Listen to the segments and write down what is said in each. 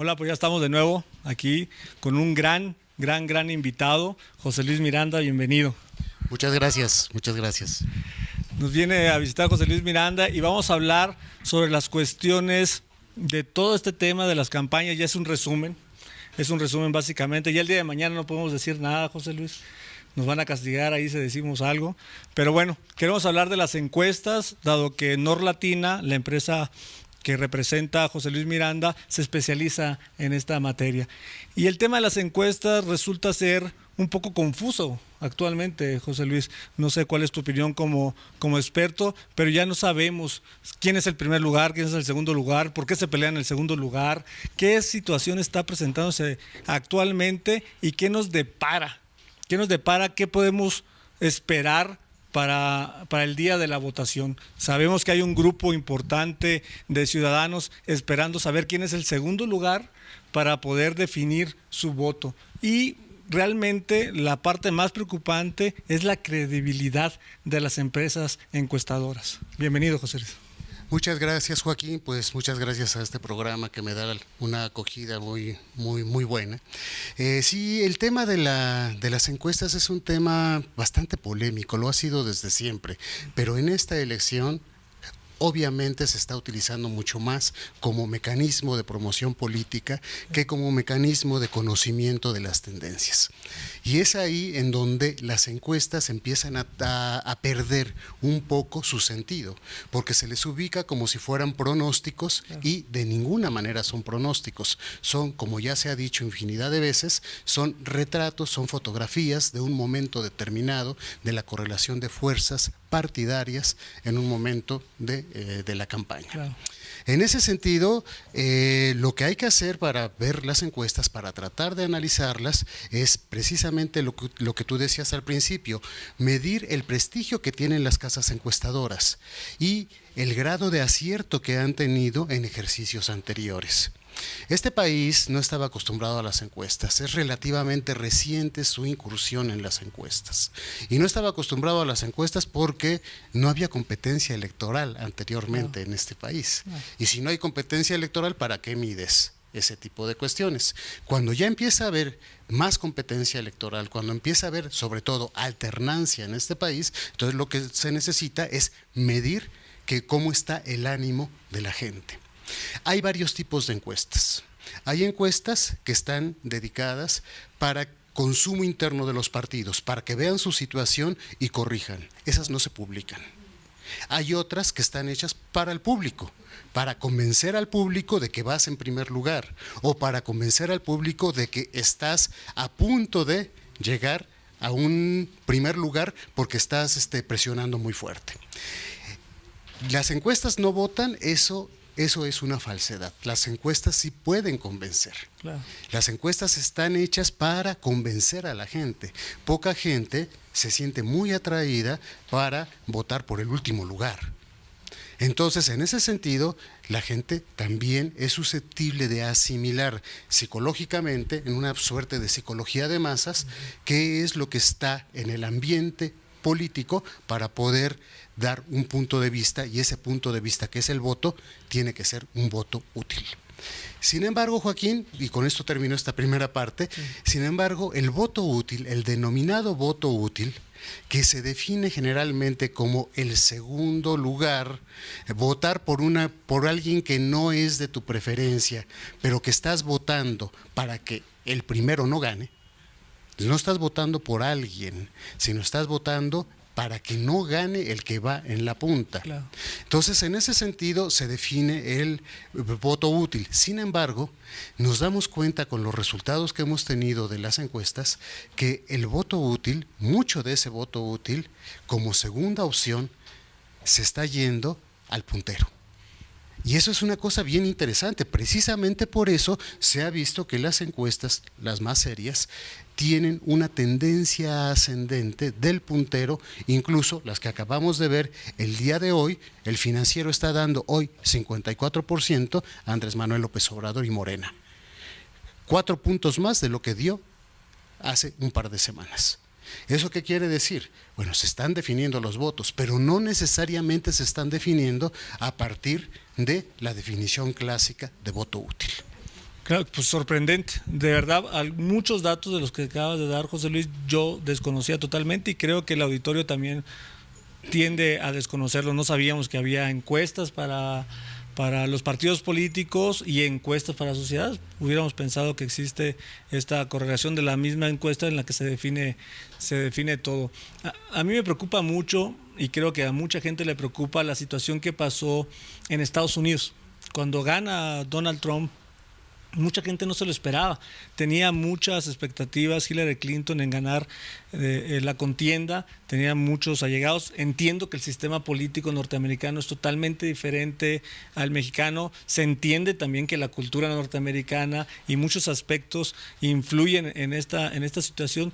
Hola, pues ya estamos de nuevo aquí con un gran invitado, José Luis Miranda, bienvenido. Muchas gracias, muchas gracias. Nos viene a visitar José Luis Miranda y vamos a hablar sobre las cuestiones de todo este tema de las campañas. Ya es un resumen básicamente. Ya el día de mañana no podemos decir nada, José Luis. Nos van a castigar ahí si decimos algo. Pero bueno, queremos hablar de las encuestas, dado que Norlatina, la empresa que representa a José Luis Miranda, se especializa en esta materia. Y el tema de las encuestas resulta ser un poco confuso actualmente, José Luis. No sé cuál es tu opinión como experto, pero ya no sabemos quién es el primer lugar, quién es el segundo lugar, por qué se pelean en el segundo lugar, qué situación está presentándose actualmente y qué nos depara, qué podemos esperar para el día de la votación. Sabemos que hay un grupo importante de ciudadanos esperando saber quién es el segundo lugar para poder definir su voto. Y realmente la parte más preocupante es la credibilidad de las empresas encuestadoras. Bienvenido, José Luis. Muchas gracias, Joaquín. Pues muchas gracias a este programa que me da una acogida muy buena. Sí, el tema de las encuestas es un tema bastante polémico, lo ha sido desde siempre, pero en esta elección obviamente se está utilizando mucho más como mecanismo de promoción política que como mecanismo de conocimiento de las tendencias. Y es ahí en donde las encuestas empiezan a perder un poco su sentido, porque se les ubica como si fueran pronósticos y de ninguna manera son pronósticos. Son, como ya se ha dicho infinidad de veces, son retratos, son fotografías de un momento determinado de la correlación de fuerzas partidarias en un momento de la campaña. Claro. En ese sentido, lo que hay que hacer para ver las encuestas, para tratar de analizarlas, es precisamente lo que tú decías al principio, medir el prestigio que tienen las casas encuestadoras y el grado de acierto que han tenido en ejercicios anteriores. Este país no estaba acostumbrado a las encuestas, es relativamente reciente su incursión en las encuestas. Y no estaba acostumbrado a las encuestas porque no había competencia electoral anteriormente en este país. Y si no hay competencia electoral, ¿para qué mides ese tipo de cuestiones? Cuando ya empieza a haber más competencia electoral, cuando empieza a haber sobre todo alternancia en este país, entonces lo que se necesita es medir cómo está el ánimo de la gente. Hay varios tipos de encuestas. Hay encuestas que están dedicadas para consumo interno de los partidos, para que vean su situación y corrijan. Esas no se publican. Hay otras que están hechas para el público, para convencer al público de que vas en primer lugar o para convencer al público de que estás a punto de llegar a un primer lugar porque estás presionando muy fuerte. Las encuestas no votan, eso es una falsedad. Las encuestas sí pueden convencer. Claro. Las encuestas están hechas para convencer a la gente. Poca gente se siente muy atraída para votar por el último lugar. Entonces, en ese sentido, la gente también es susceptible de asimilar psicológicamente, en una suerte de psicología de masas, qué es lo que está en el ambiente político para poder dar un punto de vista, y ese punto de vista que es el voto, tiene que ser un voto útil. Sin embargo, Joaquín, y con esto termino esta primera parte, sin embargo, el voto útil, el denominado voto útil, que se define generalmente como el segundo lugar, votar por alguien que no es de tu preferencia, pero que estás votando para que el primero no gane. No estás votando por alguien, sino estás votando para que no gane el que va en la punta. Claro. Entonces, en ese sentido se define el voto útil. Sin embargo, nos damos cuenta con los resultados que hemos tenido de las encuestas que el voto útil, mucho de ese voto útil, como segunda opción, se está yendo al puntero. Y eso es una cosa bien interesante. Precisamente por eso se ha visto que las encuestas, las más serias, tienen una tendencia ascendente del puntero, incluso las que acabamos de ver el día de hoy. El Financiero está dando hoy 54% a Andrés Manuel López Obrador y Morena. 4 puntos más de lo que dio hace un par de semanas. ¿Eso qué quiere decir? Bueno, se están definiendo los votos, pero no necesariamente se están definiendo a partir de la definición clásica de voto útil. Claro, pues sorprendente. De verdad, muchos datos de los que acabas de dar, José Luis, yo desconocía totalmente y creo que el auditorio también tiende a desconocerlo. No sabíamos que había encuestas para los partidos políticos y encuestas para la sociedad. Hubiéramos pensado que existe esta correlación de la misma encuesta en la que se define todo. A mí me preocupa mucho, y creo que a mucha gente le preocupa, la situación que pasó en Estados Unidos. Cuando gana Donald Trump, mucha gente no se lo esperaba. Tenía muchas expectativas Hillary Clinton en ganar la contienda, tenía muchos allegados. Entiendo que el sistema político norteamericano es totalmente diferente al mexicano. Se entiende también que la cultura norteamericana y muchos aspectos influyen en esta situación.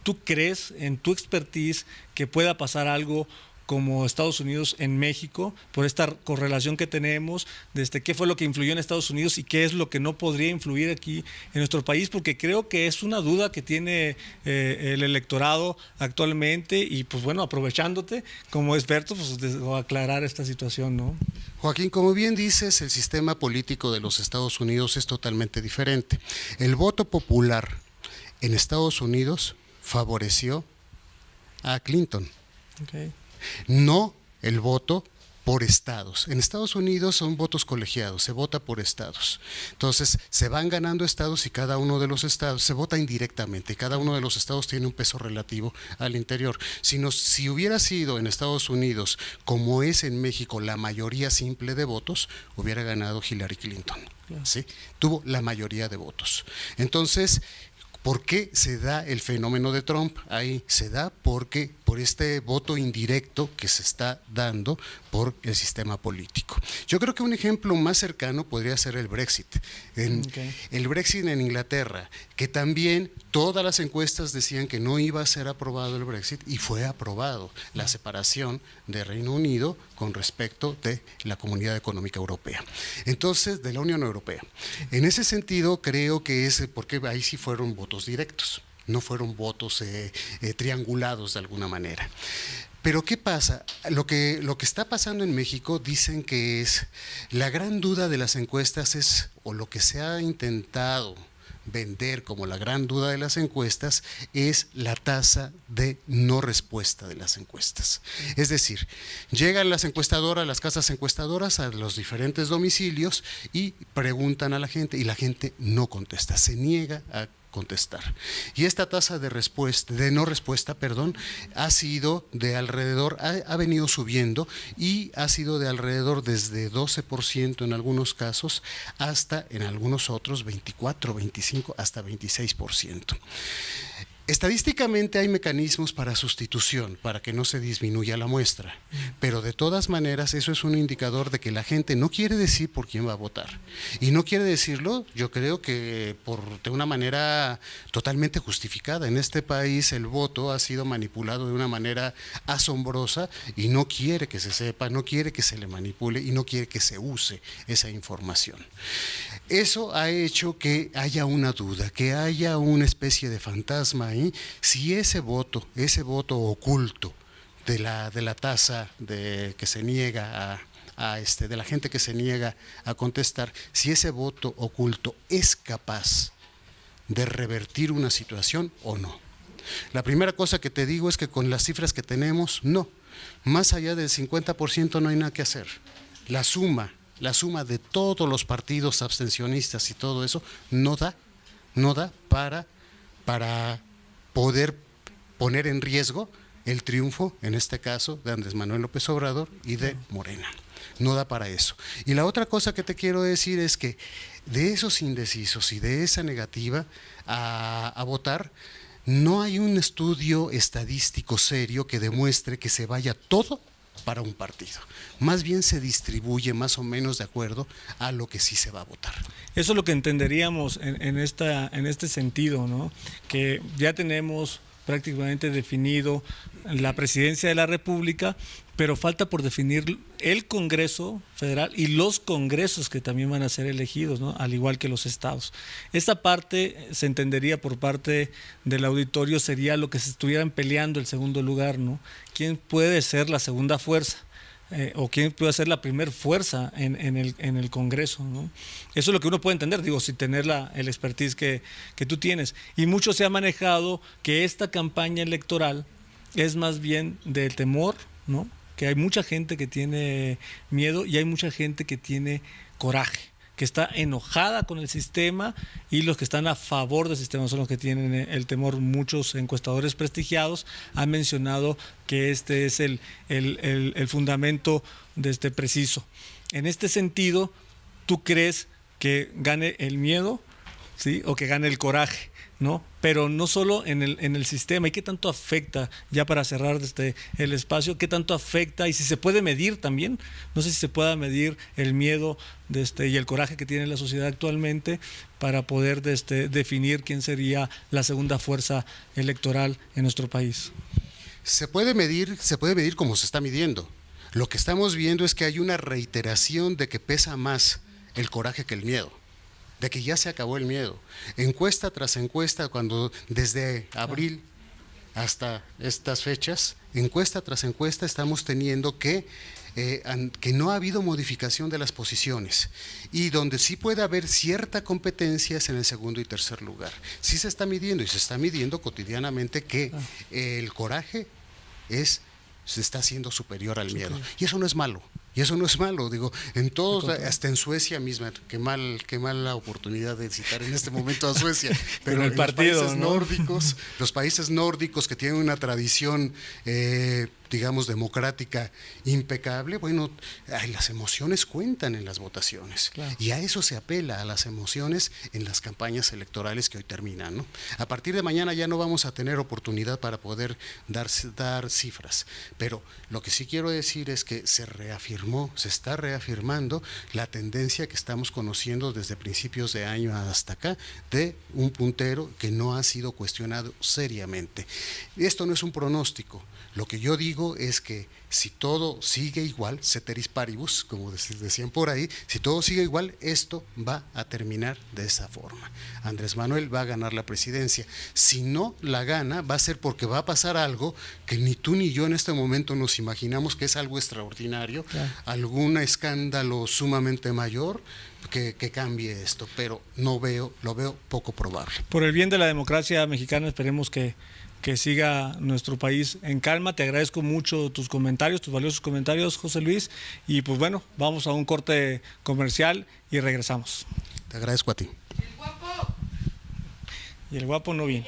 ¿Tú crees, en tu expertise, que pueda pasar algo como Estados Unidos en México, por esta correlación que tenemos, desde qué fue lo que influyó en Estados Unidos y qué es lo que no podría influir aquí en nuestro país? Porque creo que es una duda que tiene el electorado actualmente y pues bueno, aprovechándote como experto, pues aclarar esta situación, ¿no? Joaquín, como bien dices, el sistema político de los Estados Unidos es totalmente diferente. El voto popular en Estados Unidos favoreció a Clinton. Okay. No el voto por estados. En Estados Unidos son votos colegiados, se vota por estados. Entonces, se van ganando estados y cada uno de los estados se vota indirectamente. Cada uno de los estados tiene un peso relativo al interior. Si hubiera sido en Estados Unidos, como es en México, la mayoría simple de votos, hubiera ganado Hillary Clinton. Claro. ¿Sí? Tuvo la mayoría de votos. Entonces, ¿por qué se da el fenómeno de Trump? Ahí se da porque por este voto indirecto que se está dando por el sistema político. Yo creo que un ejemplo más cercano podría ser el Brexit. El Brexit en Inglaterra, que también todas las encuestas decían que no iba a ser aprobado el Brexit y fue aprobado la separación de Reino Unido con respecto de la Comunidad Económica Europea. Entonces, de la Unión Europea. En ese sentido, creo que es porque ahí sí fueron votos directos, no fueron votos triangulados de alguna manera. Pero ¿qué pasa? Lo que está pasando en México, dicen que es la gran duda de las encuestas es, o lo que se ha intentado vender como la gran duda de las encuestas, es la tasa de no respuesta de las encuestas. Es decir, llegan las encuestadoras, las casas encuestadoras a los diferentes domicilios y preguntan a la gente y la gente no contesta, se niega a contestar. Y esta tasa de no respuesta, ha sido de alrededor, ha venido subiendo y ha sido de alrededor desde 12% en algunos casos hasta en algunos otros 24, 25, hasta 26%. Estadísticamente hay mecanismos para sustitución, para que no se disminuya la muestra, pero de todas maneras eso es un indicador de que la gente no quiere decir por quién va a votar. Y no quiere decirlo, yo creo que de una manera totalmente justificada. En este país el voto ha sido manipulado de una manera asombrosa y no quiere que se sepa, no quiere que se le manipule y no quiere que se use esa información. Eso ha hecho que haya una duda, que haya una especie de fantasma ahí, si ese voto oculto de la tasa que se niega de la gente que se niega a contestar, si ese voto oculto es capaz de revertir una situación o no. La primera cosa que te digo es que con las cifras que tenemos, no. Más allá del 50% no hay nada que hacer. La suma de todos los partidos abstencionistas y todo eso no da para poder poner en riesgo el triunfo, en este caso, de Andrés Manuel López Obrador y de Morena. No da para eso. Y la otra cosa que te quiero decir es que de esos indecisos y de esa negativa a votar, no hay un estudio estadístico serio que demuestre que se vaya todo para un partido. Más bien se distribuye más o menos de acuerdo a lo que sí se va a votar. Eso es lo que entenderíamos en este sentido, ¿no? Que ya tenemos prácticamente definido la presidencia de la República, pero falta por definir el Congreso Federal y los congresos que también van a ser elegidos, ¿no? Al igual que los estados. Esta parte se entendería por parte del auditorio, sería lo que se estuvieran peleando el segundo lugar, ¿no? ¿Quién puede ser la segunda fuerza? o quién puede ser la primer fuerza en el Congreso, ¿no? Eso es lo que uno puede entender, digo, sin tener el expertise que tú tienes. Y mucho se ha manejado que esta campaña electoral es más bien del temor, ¿no? Que hay mucha gente que tiene miedo y hay mucha gente que tiene coraje, que está enojada con el sistema, y los que están a favor del sistema son los que tienen el temor. Muchos encuestadores prestigiados han mencionado que este es el fundamento preciso. En este sentido, ¿tú crees que gane el miedo, ¿sí?, o que gane el coraje, ¿no? Pero no solo en el sistema. ¿Y qué tanto afecta, ya para cerrar el espacio, qué tanto afecta, y si se puede medir también? No sé si se pueda medir el miedo y el coraje que tiene la sociedad actualmente para poder definir quién sería la segunda fuerza electoral en nuestro país. Se puede medir como se está midiendo. Lo que estamos viendo es que hay una reiteración de que pesa más el coraje que el miedo, de que ya se acabó el miedo. Encuesta tras encuesta, cuando desde abril hasta estas fechas, encuesta tras encuesta estamos teniendo que no ha habido modificación de las posiciones, y donde sí puede haber cierta competencia es en el segundo y tercer lugar. Sí se está midiendo, y se está midiendo cotidianamente que el coraje se está haciendo superior al miedo, y eso no es malo. Y eso no es malo, digo, en todos, hasta en Suecia misma, qué mal la oportunidad de citar en este momento a Suecia, pero el partido, los países nórdicos, los países nórdicos que tienen una tradición, digamos, democrática impecable, bueno, las emociones cuentan en las votaciones, claro. Y a eso se apela, a las emociones en las campañas electorales que hoy terminan, ¿no? A partir de mañana ya no vamos a tener oportunidad para poder dar cifras, pero lo que sí quiero decir es que se está reafirmando la tendencia que estamos conociendo desde principios de año hasta acá, de un puntero que no ha sido cuestionado seriamente. Esto no es un pronóstico. Lo que yo digo es que si todo sigue igual, ceteris paribus, como decían por ahí, si todo sigue igual, esto va a terminar de esa forma. Andrés Manuel va a ganar la presidencia. Si no la gana, va a ser porque va a pasar algo que ni tú ni yo en este momento nos imaginamos, que es algo extraordinario, claro. Algún escándalo sumamente mayor que cambie esto, pero lo veo poco probable. Por el bien de la democracia mexicana, esperemos que siga nuestro país en calma. Te agradezco mucho tus valiosos comentarios, José Luis, y pues bueno, vamos a un corte comercial y regresamos. Te agradezco a ti. Y el guapo no viene.